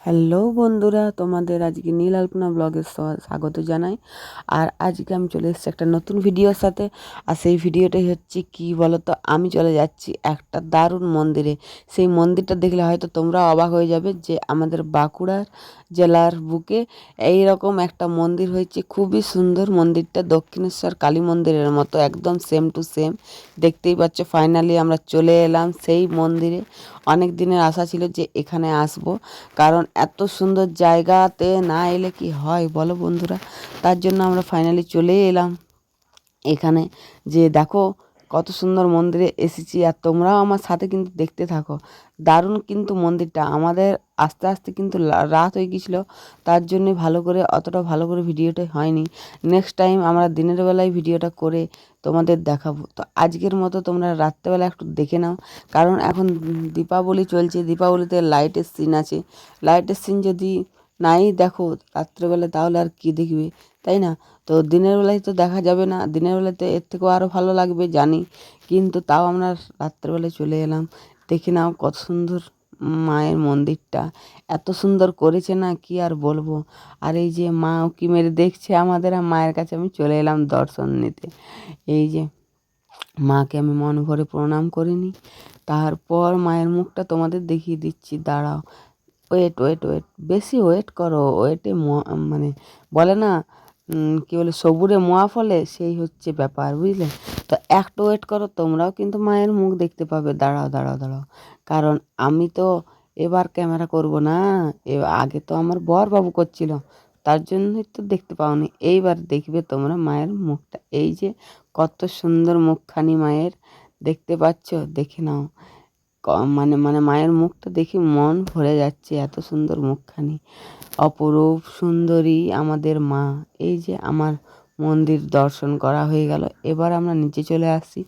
Hello বন্ধুরা, তোমাদের আজকে নীল আলপনা ব্লগে স্বাগত জানাই। আর আজকে আমি চলে এসেছি একটা নতুন ভিডিওর সাথে। আর সেই ভিডিওটাই হচ্ছে কি বলো তো, আমি চলে যাচ্ছি একটা দারুণ মন্দিরে। সেই মন্দিরটা দেখলে হয়তো তোমরা অবাক হয়ে যাবে যে আমাদের বাঁকুড়ার জেলার বুকে এই রকম একটা মন্দির হয়েছে। খুবই সুন্দর মন্দিরটা, দক্ষিণেশ্বর কালী মন্দিরের মতো একদম সেম টু সেম। দেখতেই পাচ্ছ, ফাইনালি আমরা চলে এলাম সেই মন্দিরে। অনেক দিনের আশা ছিল যে এখানে আসবো, কারণ এত সুন্দর জায়গাতে না এলে কি হয় বলো বন্ধুরা। তার জন্য আমরা ফাইনালি চলে এলাম এখানে। যে দেখো কত সুন্দর মন্দিরে এসেছি, আর তোমরাও আমার সাথে কিন্তু দেখতে থাকো। দারুণ কিন্তু মন্দিরটা। আমাদের আস্তে আস্তে কিন্তু রাত হয়ে গিয়েছিলো, তার জন্যে অতটা ভালো করে ভিডিওটা হয়নি। নেক্সট টাইম আমরা দিনের বেলায় ভিডিওটা করে তোমাদের দেখাবো। তো আজকের মতো তোমরা রাত্রেবেলা একটু দেখে নাও, কারণ এখন দীপাবলি চলছে, দীপাবলিতে লাইটের সিন আছে। লাইটের সিন যদি নাই দেখো রাত্রেবেলা, তাহলে আর কি দেখবে, তাই না? তো দিনের বেলায় তো দেখা যাবে না, দিনের বেলাতে এর থেকেও আরও ভালো লাগবে জানি, কিন্তু তাও আমরা রাত্রেবেলায় চলে এলাম। দেখে নাও কত সুন্দর মায়ের মন্দিরটা, এত সুন্দর করেছে না কি আর বলবো। আর এই যে মা উঁকি মেরে দেখছে আমাদের, আর মায়ের কাছে আমি চলে এলাম দর্শন নিতে। এই যে মাকে আমি মন ভরে প্রণাম করে নিই, তারপর মায়ের মুখটা তোমাদের দেখিয়ে দিচ্ছি। দাঁড়াও, ওয়েট ওয়েট ওয়েট, বেশি ওয়েট করো, ওয়েটে মানে বলে না কী বলে, সবুরে মোয়া ফলে, সেই হচ্ছে ব্যাপার, বুঝলে? তো একটু ওয়েট করো, তোমরাও কিন্তু মায়ের মুখ দেখতে পাবে। দাঁড়াও দাঁড়াও দাঁড়াও, কারণ আমি তো এবার ক্যামেরা করব না। আগে তো আমার বর বাবু করছিল, তার জন্যই তো দেখতে পাওনি। এইবার দেখবে তোমরা মায়ের মুখটা। এই যে কত সুন্দর মুখখানি মায়ের, দেখতে পাচ্ছ? দেখে নাও। মানে মানে মায়ের মুখটা দেখে মন ভরে যাচ্ছে, এত সুন্দর মুখখানি, অপরূপ সুন্দরী আমাদের মা। এই যে আমার মন্দির দর্শন করা হয়ে গেল, এবার আমরা নিচে চলে আসছি।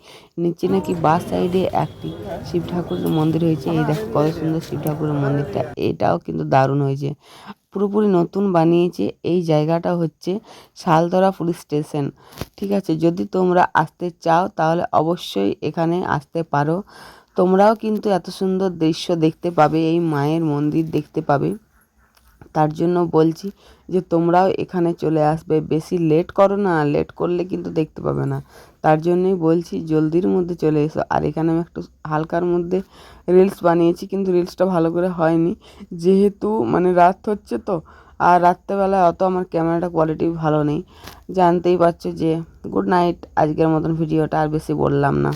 নিচে নাকি বাস সাইডে একটি শিব ঠাকুরের মন্দির হয়েছে। এই দেখো কত সুন্দর শিব ঠাকুরের মন্দিরটা, এটাও কিন্তু দারুণ হয়েছে, পুরোপুরি নতুন বানিয়েছে। এই জায়গাটা হচ্ছে শালতরা পুলিশ স্টেশন, ঠিক আছে? যদি তোমরা আসতে চাও তাহলে অবশ্যই এখানে আসতে পারো। তোমরাও কিন্তু এত সুন্দর দৃশ্য দেখতে পাবে, এই মায়ের মন্দির দেখতে পাবে। তার জন্য বলছি যে তোমরাও এখানে চলে আসবে। বেশি লেট করো না, লেট করলে কিন্তু দেখতে পাবে না। তার জন্যই বলছি জলদির মধ্যে চলে এসো। আর এখানে আমি একটু হালকার মধ্যে রিলস বানিয়েছি, কিন্তু রিলসটা ভালো করে হয়নি, যেহেতু মানে রাত হচ্ছে তো। আর রাত্রেবেলায় অত আমার ক্যামেরাটা কোয়ালিটি ভালো নেই, জানতেই পারছো। যে গুড নাইট, আজকের মতন ভিডিওটা আর বেশি বললাম না।